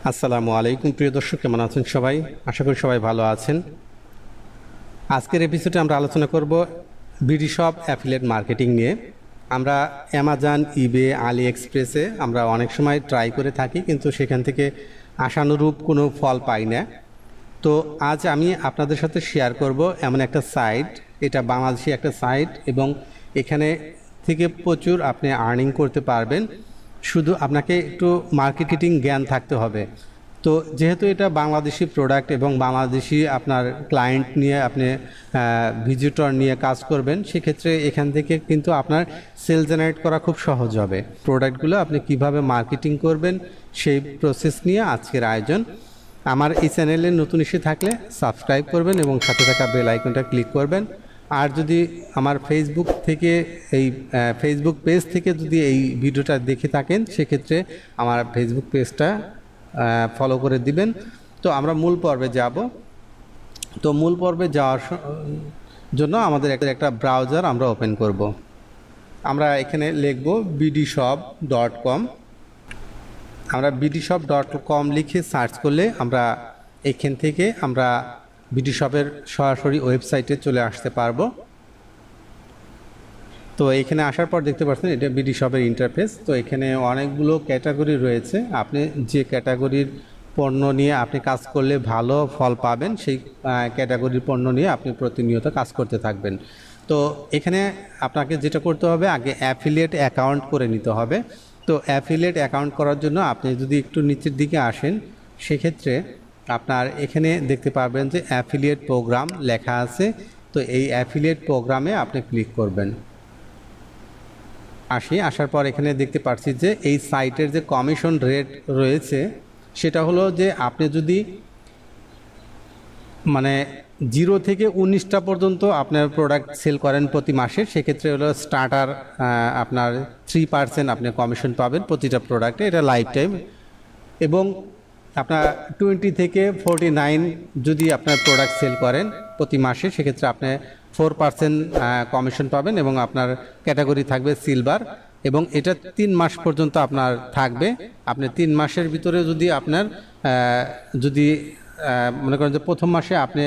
আসসালামু আলাইকুম প্রিয় দর্শক, কেমন আছেন সবাই? আশা করি সবাই ভালো আছেন। আজকের এপিসোডে আমরা আলোচনা করব BDshop অ্যাফিলিয়েট মার্কেটিং নিয়ে। আমরা অ্যামাজন, ইবে, আলি এক্সপ্রেসে আমরা অনেক সময় ট্রাই করে থাকি, কিন্তু সেখান থেকে আশানুরূপ কোনো ফল পাই না। তো আজ আমি আপনাদের সাথে শেয়ার করব এমন একটা সাইট, এটা বাংলাদেশি একটা সাইট এবং এখানে থেকে প্রচুর আপনি আর্নিং করতে পারবেন। শুধু আপনাকে একটু মার্কেটিং জ্ঞান থাকতে হবে। তো যেহেতু এটা বাংলাদেশি প্রোডাক্ট এবং বাংলাদেশি আপনার ক্লায়েন্ট নিয়ে আপনি ভিজিটর নিয়ে কাজ করবেন, সেক্ষেত্রে এখান থেকে কিন্তু আপনার সেল জেনারেট করা খুব সহজ হবে। প্রোডাক্টগুলো আপনি কিভাবে মার্কেটিং করবেন সেই প্রসেস নিয়ে আজকের আয়োজন। আমার এই চ্যানেলে নতুন এসে থাকলে সাবস্ক্রাইব করবেন এবং সাথে থাকা বেল আইকনটা ক্লিক করবেন। আর যদি আমার ফেসবুক থেকে ফেসবুক পেজ থেকে যদি এই ভিডিওটা দেখে থাকেন, সেক্ষেত্রে আমার ফেসবুক পেজটা ফলো করে দিবেন। তো আমরা মূল পর্বে যাব। তো মূল পর্বে যাওয়ার জন্য আমাদের একটা ব্রাউজার আমরা ওপেন করব। আমরা এখানে লিখব BDshop.com। আমরা BDshop.com লিখে সার্চ করলে আমরা এখান থেকে আমরা BDshopের সরাসরি ওয়েবসাইটে চলে আসতে পারবো। তো এখানে আসার পর দেখতে পাচ্ছেন এটা BDshopের ইন্টারফেস। তো এখানে অনেকগুলো ক্যাটাগরি রয়েছে। আপনি যে ক্যাটাগরির পণ্য নিয়ে আপনি কাজ করলে ভালো ফল পাবেন, সেই ক্যাটাগরির পণ্য নিয়ে আপনি প্রতিনিয়ত কাজ করতে থাকবেন। তো এখানে আপনাকে যেটা করতে হবে, আগে অ্যাফিলিয়েট অ্যাকাউন্ট করে নিতে হবে। তো অ্যাফিলিয়েট অ্যাকাউন্ট করার জন্য আপনি যদি একটু নিচের দিকে আসেন, সেক্ষেত্রে আপনার এখানে দেখতে পারবেন যে অ্যাফিলিয়েট প্রোগ্রাম লেখা আছে। তো এই অ্যাফিলিয়েট প্রোগ্রামে আপনি ক্লিক করবেন। আসার পর এখানে দেখতে পাচ্ছি যে এই সাইটের যে কমিশন রেট রয়েছে, সেটা হলো যে আপনি যদি 0 থেকে 19টা পর্যন্ত আপনার প্রোডাক্ট সেল করেন প্রতি মাসে, সেক্ষেত্রে হলো স্টার্টার আপনার 3% আপনি কমিশন পাবেন প্রতিটা প্রোডাক্টে, এটা লাইফ টাইম। এবং আপনার 20 থেকে 49 যদি আপনার প্রোডাক্ট সেল করেন প্রতি মাসে, সেক্ষেত্রে আপনি 4% কমিশন পাবেন এবং আপনার ক্যাটাগরি থাকবে সিলভার। এবং এটা 3 মাস পর্যন্ত আপনার থাকবে। আপনি 3 মাসের ভিতরে যদি আপনার মনে করেন যে প্রথম মাসে আপনি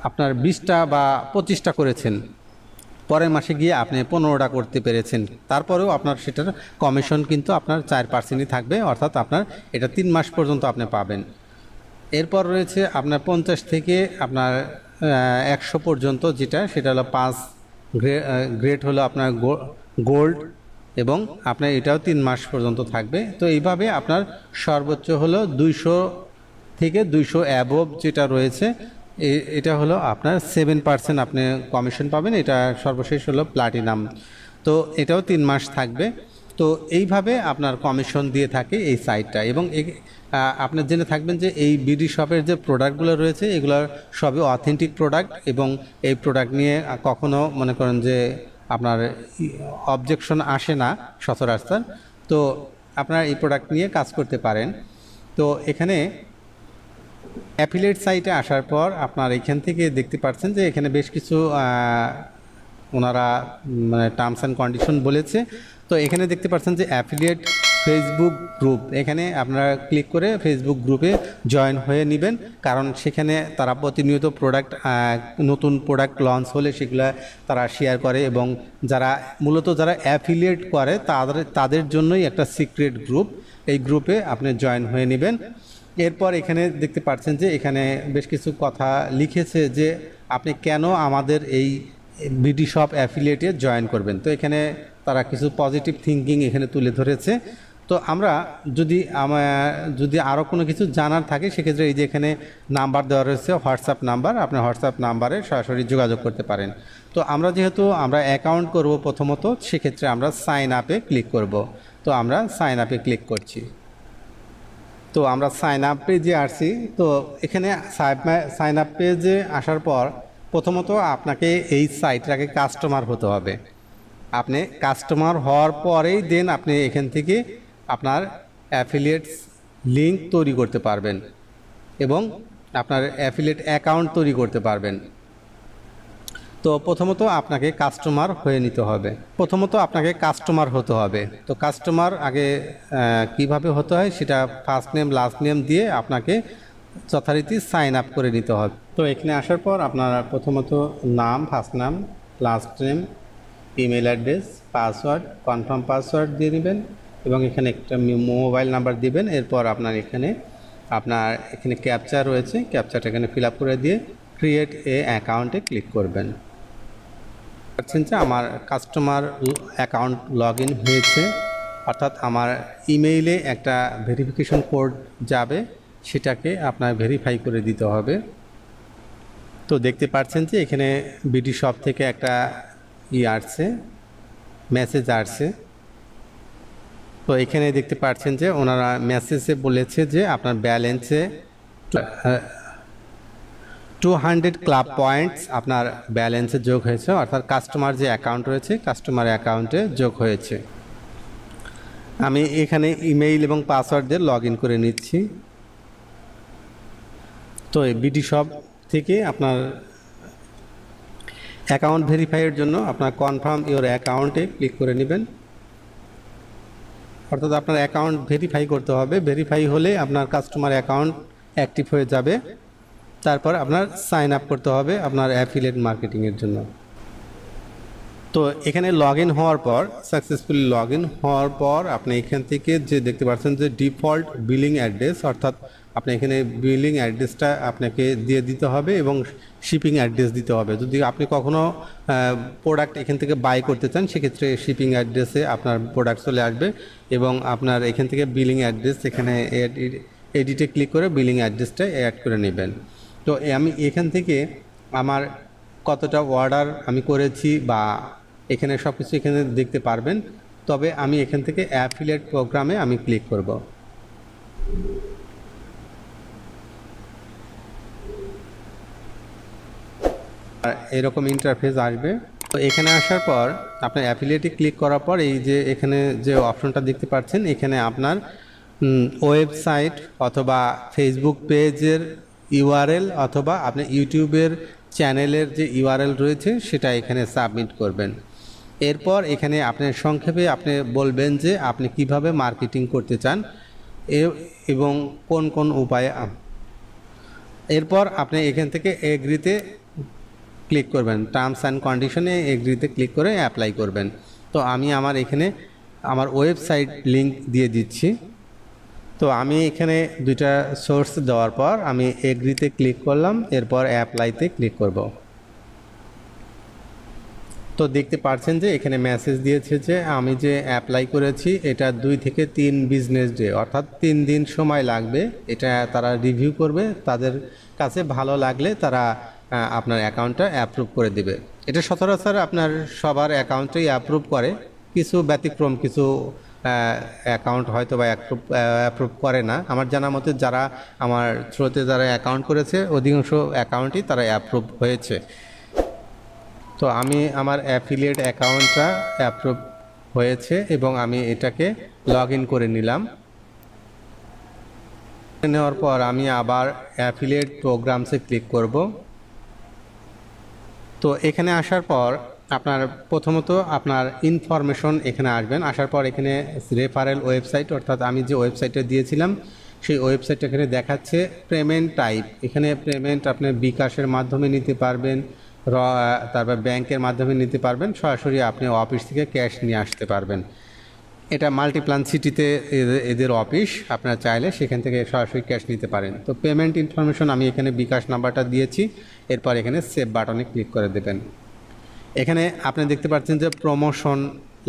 আপনার 20টা বা 25টা করেছেন, পরের মাসে গিয়ে আপনি 15টা করতে পেরেছেন, তারপরেও আপনার সেটার কমিশন কিন্তু আপনার 4%ই থাকবে, অর্থাৎ আপনার এটা 3 মাস পর্যন্ত আপনি পাবেন। এরপর রয়েছে আপনার 50 থেকে আপনার 100 পর্যন্ত, সেটা হলো 5 গ্রেড হলো আপনার গোল্ড, এবং আপনার এটাও 3 মাস পর্যন্ত থাকবে। তো এইভাবে আপনার সর্বোচ্চ হলো 200 থেকে 200 অ্যাবভ যেটা রয়েছে, এটা হলো আপনার 7% আপনি কমিশন পাবেন। এটা সর্বশেষ হলো প্লাটিনাম। তো এটাও 3 মাস থাকবে। তো এইভাবে আপনার কমিশন দিয়ে থাকে এই সাইটটা। এবং আপনি জেনে থাকবেন যে এই BDshopের যে প্রোডাক্টগুলো রয়েছে, এগুলো সবই অথেন্টিক প্রোডাক্ট এবং এই প্রোডাক্ট নিয়ে কখনো মনে করেন যে আপনার অবজেকশন আসে না সচরাচর। তো আপনারা এই প্রোডাক্ট নিয়ে কাজ করতে পারেন। তো এখানে অ্যাফিলিয়েট সাইটে আসার পর আপনার এখান থেকে দেখতে পাচ্ছেন যে এখানে বেশ কিছু ওনারা টার্মস অ্যান্ড কন্ডিশন বলেছে। তো এখানে দেখতে পাচ্ছেন যে অ্যাফিলিয়েট ফেসবুক গ্রুপ, এখানে আপনারা ক্লিক করে ফেসবুক গ্রুপে জয়েন হয়ে নেবেন, কারণ সেখানে তারা প্রতিনিয়ত নতুন প্রোডাক্ট লঞ্চ হলে সেগুলো তারা শেয়ার করে, এবং মূলত যারা অ্যাফিলিয়েট করে তাদের জন্যই একটা সিক্রেট গ্রুপ। এই গ্রুপে আপনি জয়েন হয়ে নেবেন। এরপর এখানে দেখতে পাচ্ছেন যে এখানে বেশ কিছু কথা লিখেছে যে আপনি কেন আমাদের এই BDshop অ্যাফিলিয়েটে জয়েন করবেন। তো এখানে তারা কিছু পজিটিভ থিঙ্কিং এখানে তুলে ধরেছে। তো আমরা যদি আরও কোনো কিছু জানার থাকে, সেক্ষেত্রে এই যে এখানে নাম্বার দেওয়া রয়েছে, হোয়াটসঅ্যাপ নাম্বার, আপনি হোয়াটসঅ্যাপ নাম্বারে সরাসরি যোগাযোগ করতে পারেন। তো যেহেতু আমরা অ্যাকাউন্ট করব প্রথমত, সেক্ষেত্রে আমরা সাইন আপে ক্লিক করব। তো আমরা সাইন আপে ক্লিক করছি। তো আমরা সাইন আপ পেজে আসছি। তো এখানে সাইন আপ পেজে আসার পর প্রথমত আপনাকে এই সাইটটাকে কাস্টমার হতে হবে। আপনি কাস্টমার হওয়ার পরেই দেন আপনি এখান থেকে আপনার অ্যাফিলিয়েটস লিঙ্ক তৈরি করতে পারবেন এবং আপনার অ্যাফিলিয়েট অ্যাকাউন্ট তৈরি করতে পারবেন। তো প্রথমত আপনাকে কাস্টমার হয়ে নিতে হবে, কাস্টমার হতে হবে। তো কাস্টমার আগে কিভাবে হতে হয় সেটা ফার্স্ট নেম লাস্ট নেম দিয়ে আপনাকে যথারীতি সাইন আপ করে নিতে হবে। তো এখানে আসার পর আপনারা প্রথমত নাম, ফার্স্ট নাম, last name, email address, password, confirm password দিয়ে নেবেন এবং এখানে একটা মোবাইল নাম্বার দিবেন। এরপর আপনার এখানে ক্যাপচা রয়েছে, ক্যাপচাটা এখানে ফিল আপ করে দিয়ে ক্রিয়েট এ অ্যাকাউন্টে ক্লিক করবেন। পাচ্ছেন যে আমার কাস্টমার অ্যাকাউন্ট লগ ইন হয়েছে, অর্থাৎ আমার ইমেইলে একটা ভেরিফিকেশন কোড যাবে, সেটাকে আপনার ভেরিফাই করে দিতে হবে। তো দেখতে পাচ্ছেন যে এখানে BDshop থেকে একটা আসছে, মেসেজ আসছে। তো এখানে দেখতে পাচ্ছেন যে ওনারা মেসেজে বলেছে যে আপনার ব্যালেন্সে 200 ক্লাব পয়েন্টস আপনার ব্যালেন্সে যোগ হয়েছে, অর্থাৎ কাস্টমার যে অ্যাকাউন্ট রয়েছে কাস্টমার অ্যাকাউন্টে যোগ হয়েছে। আমি এখানে ইমেইল এবং পাসওয়ার্ড দিয়ে লগ ইন করে নিচ্ছি। তো এই BDshop থেকে আপনার অ্যাকাউন্ট ভেরিফাইয়ের জন্য আপনার কনফার্ম ইওর অ্যাকাউন্টে ক্লিক করে নেবেন, অর্থাৎ আপনার অ্যাকাউন্ট ভেরিফাই করতে হবে। ভেরিফাই হলে আপনার কাস্টমার অ্যাকাউন্ট অ্যাক্টিভ হয়ে যাবে। তারপর আপনার সাইন আপ করতে হবে আপনার অ্যাফিলিয়েট মার্কেটিংয়ের জন্য। তো এখানে লগ ইন হওয়ার পর, সাকসেসফুলি লগ ইন হওয়ার পর আপনি এখান থেকে যে দেখতে পাচ্ছেন যে ডিফল্ট বিলিং অ্যাড্রেস, অর্থাৎ আপনি এখানে বিলিং অ্যাড্রেসটা আপনাকে দিয়ে দিতে হবে এবং শিপিং অ্যাড্রেস দিতে হবে। যদি আপনি কখনও প্রোডাক্ট এখান থেকে বাই করতে চান সেক্ষেত্রে শিপিং অ্যাড্রেসে আপনার প্রোডাক্ট চলে আসবে এবং আপনার এখান থেকে বিলিং অ্যাড্রেস এখানে এডিটে ক্লিক করে বিলিং অ্যাড্রেসটা অ্যাড করে নেবেন। তো আমি এখান থেকে আমার কতটা অর্ডার আমি করেছি বা এখানে সব কিছু এখানে দেখতে পারবেন। তবে আমি এখান থেকে অ্যাফিলিয়েট প্রোগ্রামে আমি ক্লিক করব। আর এরকম ইন্টারফেস আসবে। তো এখানে আসার পর আপনার অ্যাফিলিয়েটে ক্লিক করার পর এই যে এখানে যে অপশনটা দেখতে পাচ্ছেন, এখানে আপনার ওয়েবসাইট অথবা ফেসবুক পেজের ইউআরএল অথবা আপনি ইউটিউবের চ্যানেলের যে ইউআরএল রয়েছে সেটা এখানে সাবমিট করবেন। এরপর এখানে আপনার সংক্ষেপে আপনি বলবেন যে আপনি কিভাবে মার্কেটিং করতে চান এবং কোন কোন উপায়ে। এরপর আপনি এখান থেকে এগ্রিতে ক্লিক করবেন, টার্মস অ্যান্ড কন্ডিশনে এগ্রিতে ক্লিক করে অ্যাপ্লাই করবেন। তো আমি আমার এখানে আমার ওয়েবসাইট লিংক দিয়ে দিচ্ছি। তো আমি এখানে দুইটা সোর্স দেওয়ার পর আমি এগ্রিতে ক্লিক করলাম, এরপর অ্যাপ্লাইতে ক্লিক করব। তো দেখতে পাচ্ছেন যে এখানে মেসেজ দিয়েছে যে আমি যে অ্যাপ্লাই করেছি এটা 2 থেকে 3 বিজনেস ডে, অর্থাৎ 3 দিন সময় লাগবে। এটা তারা রিভিউ করবে, তাদের কাছে ভালো লাগলে তারা আপনার অ্যাকাউন্টটা অ্যাপ্রুভ করে দেবে। এটা সচরাচর আপনার সবার অ্যাকাউন্টেই অ্যাপ্রুভ করে, কিছু ব্যতিক্রম কিছু অ্যাকাউন্ট হয়তো বা অ্যাপ্রুভ করে না। আমার জানা মতে যারা আমার থ্রুতে যারা অ্যাকাউন্ট করেছে অধিকাংশ অ্যাকাউন্টই তারা অ্যাপ্রুভ হয়েছে। তো আমি আমার অ্যাফিলিয়েট অ্যাকাউন্টটা অ্যাপ্রুভ হয়েছে এবং আমি এটাকে লগ ইন করে নিলাম। নেওয়ার পর আমি আবার অ্যাফিলিয়েট প্রোগ্রামসে ক্লিক করব। তো এখানে আসার পর আপনার প্রথমত আপনার ইনফরমেশন এখানে আসবেন। আসার পর এখানে রেফারেল ওয়েবসাইট, অর্থাৎ আমি যে ওয়েবসাইটটা দিয়েছিলাম সেই ওয়েবসাইটটা এখানে দেখাচ্ছে। পেমেন্ট টাইপ, এখানে পেমেন্ট আপনি বিকাশের মাধ্যমে নিতে পারবেন, তারপর ব্যাংকের মাধ্যমে নিতে পারবেন, সরাসরি আপনি অফিস থেকে ক্যাশ নিয়ে আসতে পারবেন। এটা মাল্টিপ্লান সিটিতে এদের অফিস, আপনারা চাইলে সেখান থেকে সরাসরি ক্যাশ নিতে পারেন। তো পেমেন্ট ইনফরমেশন আমি এখানে বিকাশ নাম্বারটা দিয়েছি, এরপর এখানে সেভ বাটনে ক্লিক করে দেবেন। এখানে আপনি দেখতে পাচ্ছেন যে প্রমোশন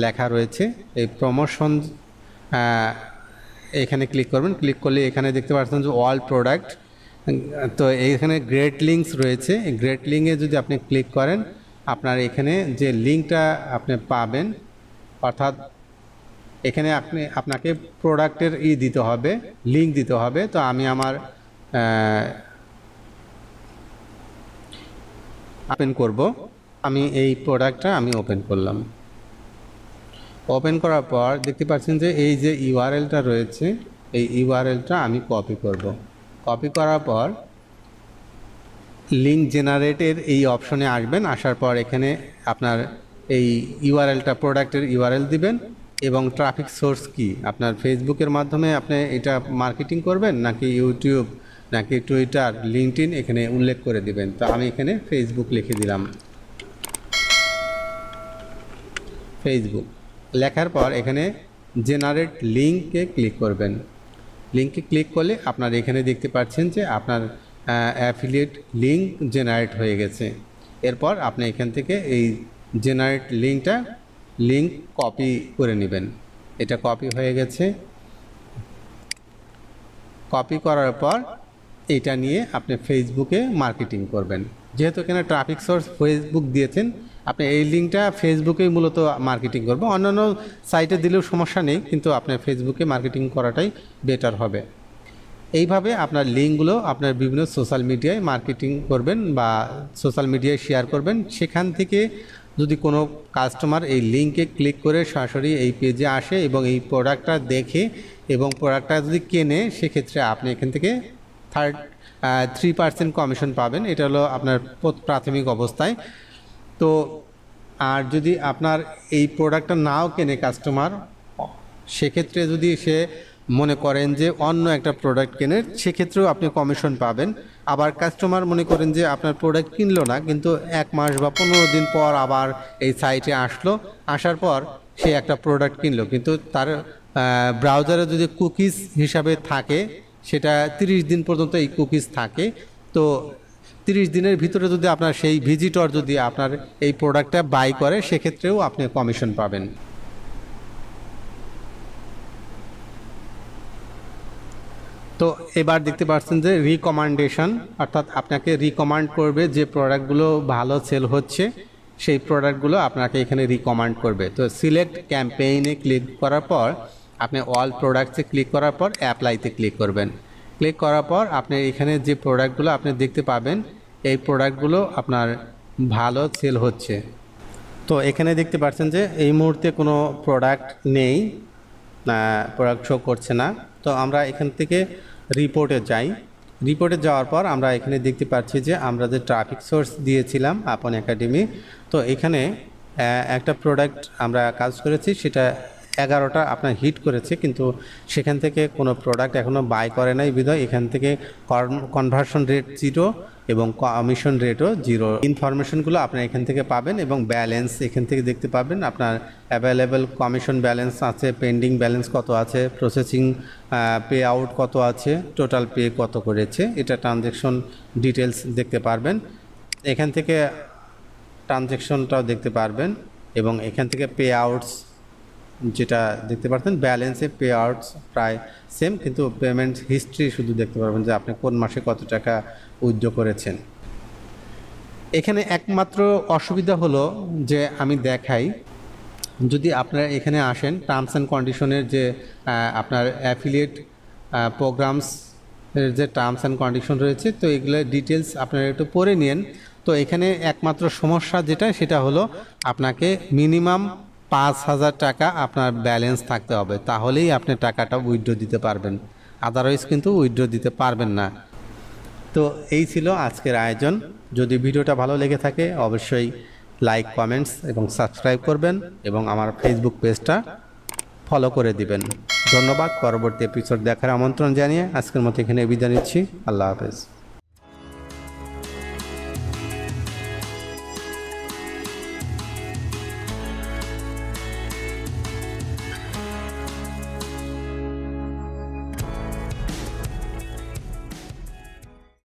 লেখা রয়েছে, এই প্রমোশন এখানে ক্লিক করবেন। ক্লিক করলে এখানে দেখতে পাচ্ছেন যে অল প্রোডাক্ট, তো এইখানে গ্রেট লিঙ্কস রয়েছে। এই গ্রেট লিঙ্কে যদি আপনি ক্লিক করেন আপনার এখানে যে লিঙ্কটা আপনি পাবেন, অর্থাৎ এখানে আপনাকে প্রোডাক্টের দিতে হবে, লিঙ্ক দিতে হবে। তো আমি আমার ওপেন করব, আমি এই প্রোডাক্টটা আমি ওপেন করলাম। ওপেন করার পর দেখতে পাচ্ছেন যে এই যে ইউআরএলটা রয়েছে এই ইউআরএলটা আমি কপি করব। কপি করার পর লিঙ্ক জেনারেটের এই অপশনে আসবেন। আসার পর এখানে আপনার এই ইউআরএলটা, প্রোডাক্টের ইউআরএল দিবেন এবং ট্রাফিক সোর্স কি, আপনার ফেসবুকের মাধ্যমে আপনি এটা মার্কেটিং করবেন নাকি ইউটিউব নাকি টুইটার, লিঙ্কডইন, এখানে উল্লেখ করে দিবেন। তো আমি এখানে ফেসবুক লিখে দিলাম। ফেসবুক লেখার পর এখানে জেনারেট লিঙ্কে ক্লিক করবেন। লিঙ্কে ক্লিক করলে আপনার এখানে দেখতে পাচ্ছেন যে আপনার অ্যাফিলিয়েট লিঙ্ক জেনারেট হয়ে গেছে। এরপর আপনি এখান থেকে এই জেনারেট লিঙ্ক কপি করে নেবেন। এটা কপি হয়ে গেছে। কপি করার পর এটা নিয়ে আপনি ফেসবুকে মার্কেটিং করবেন। যেহেতু এখানে ট্রাফিক সোর্স ফেসবুক দিয়েছেন, আপনি এই লিঙ্কটা ফেসবুকেই মূলত মার্কেটিং করবেন। অন্যান্য সাইটে দিলেও সমস্যা নেই, কিন্তু আপনার ফেসবুকে মার্কেটিং করাটাই বেটার হবে। এইভাবে আপনার লিঙ্কগুলো আপনার বিভিন্ন সোশ্যাল মিডিয়ায় মার্কেটিং করবেন বা সোশ্যাল মিডিয়ায় শেয়ার করবেন। সেখান থেকে যদি কোনো কাস্টমার এই লিঙ্কে ক্লিক করে সরাসরি এই পেজে আসে এবং এই প্রোডাক্টটা দেখে এবং প্রোডাক্টটা যদি কেনে, সেক্ষেত্রে আপনি এখান থেকে 3% কমিশন পাবেন। এটা হলো আপনার প্রাথমিক অবস্থায়। তো আর যদি আপনার এই প্রোডাক্টটা নাও কেনে কাস্টমার, সেক্ষেত্রে যদি সে মনে করেন যে অন্য একটা প্রোডাক্ট কেনেন, সেক্ষেত্রেও আপনি কমিশন পাবেন। আবার কাস্টমার মনে করেন যে আপনার প্রোডাক্ট কিনলো না, কিন্তু 1 মাস বা 15 দিন পর আবার এই সাইটে আসলো, আসার পর সে একটা প্রোডাক্ট কিনলো, কিন্তু তার ব্রাউজারে যদি কুকিজ হিসাবে থাকে, সেটা 30 দিন পর্যন্ত এই কুকিজ থাকে। তো 30 দিনের ভিতরে যদি আপনার সেই ভিজিটর যদি আপনার এই প্রোডাক্টটা বাই করে, সেক্ষেত্রেও আপনি কমিশন পাবেন। তো এবার দেখতে পাচ্ছেন যে রিকমেন্ডেশন, অর্থাৎ আপনাকে রিকমেন্ড করবে যে প্রোডাক্টগুলো ভালো সেল হচ্ছে, সেই প্রোডাক্টগুলো আপনাকে এখানে রিকমেন্ড করবে। তো সিলেক্ট ক্যাম্পেইনে ক্লিক করার পর আপনি অল প্রোডাক্টসে ক্লিক করার পর অ্যাপ্লাইতে ক্লিক করবেন। ক্লিক করার পর আপনি এখানে যে প্রোডাক্টগুলো আপনি দেখতে পাবেন, এই প্রোডাক্টগুলো আপনার ভালো সেল হচ্ছে। তো এখানে দেখতে পাচ্ছেন যে এই মুহূর্তে কোনো প্রোডাক্ট নেই, প্রোডাক্ট শো করছে না। তো আমরা এখান থেকে রিপোর্টে যাই। রিপোর্টে যাওয়ার পর আমরা এখানে দেখতে পাচ্ছি যে আমরা যে ট্রাফিক সোর্স দিয়েছিলাম আপন একাডেমি, তো এখানে একটা প্রোডাক্ট আমরা কাজ করেছি, সেটা 11টা আপনার হিট করেছে, কিন্তু সেখান থেকে কোনো প্রোডাক্ট এখনও বাই করে নাই বিধায় এখান থেকে কনভার্সন রেট 0 এবং কমিশন রেটও 0। ইনফরমেশনগুলো আপনার এখান থেকে পাবেন এবং ব্যালেন্স এখান থেকে দেখতে পাবেন। আপনার অ্যাভেলেবেল কমিশন ব্যালেন্স আছে, পেন্ডিং ব্যালেন্স কত আছে, প্রসেসিং পে আউট কত আছে, টোটাল পে কত করেছে, এটা ট্রানজ্যাকশন ডিটেলস দেখতে পারবেন। এখান থেকে ট্রানজ্যাকশনটাও দেখতে পারবেন এবং এখান থেকে পে আউটস যেটা দেখতে পাচ্ছেন, ব্যালেন্সে পে আউটস প্রায় সেম, কিন্তু পেমেন্ট হিস্ট্রি শুধু দেখতে পারবেন যে আপনি কোন মাসে কত টাকা উইথড্র করেছেন। এখানে একমাত্র অসুবিধা হলো যে আমি দেখাই, যদি আপনারা এখানে আসেন টার্মস অ্যান্ড কন্ডিশনের যে আপনার অ্যাফিলিয়েট প্রোগ্রামস এর যে টার্মস অ্যান্ড কন্ডিশন রয়েছে, তো এগুলোর ডিটেলস আপনারা একটু পড়ে নিন। তো এখানে একমাত্র সমস্যা যেটা, সেটা হলো আপনাকে মিনিমাম 5,000 টাকা আপনার ব্যালেন্স থাকতে হবে, তাহলেই আপনি টাকাটা উইথড্র দিতে পারবেন, আদারওয়াইজ কিন্তু উইথড্র দিতে পারবেন না। তো এই ছিল আজকের আয়োজন। যদি ভিডিওটা ভালো লেগে থাকে অবশ্যই লাইক, কমেন্টস এবং সাবস্ক্রাইব করবেন এবং আমার ফেসবুক পেজটা ফলো করে দিবেন। ধন্যবাদ। পরবর্তী এপিসোড দেখার আমন্ত্রণ জানিয়ে আজকের মতো এখানে বিদায় নিচ্ছি। আল্লাহ হাফেজ।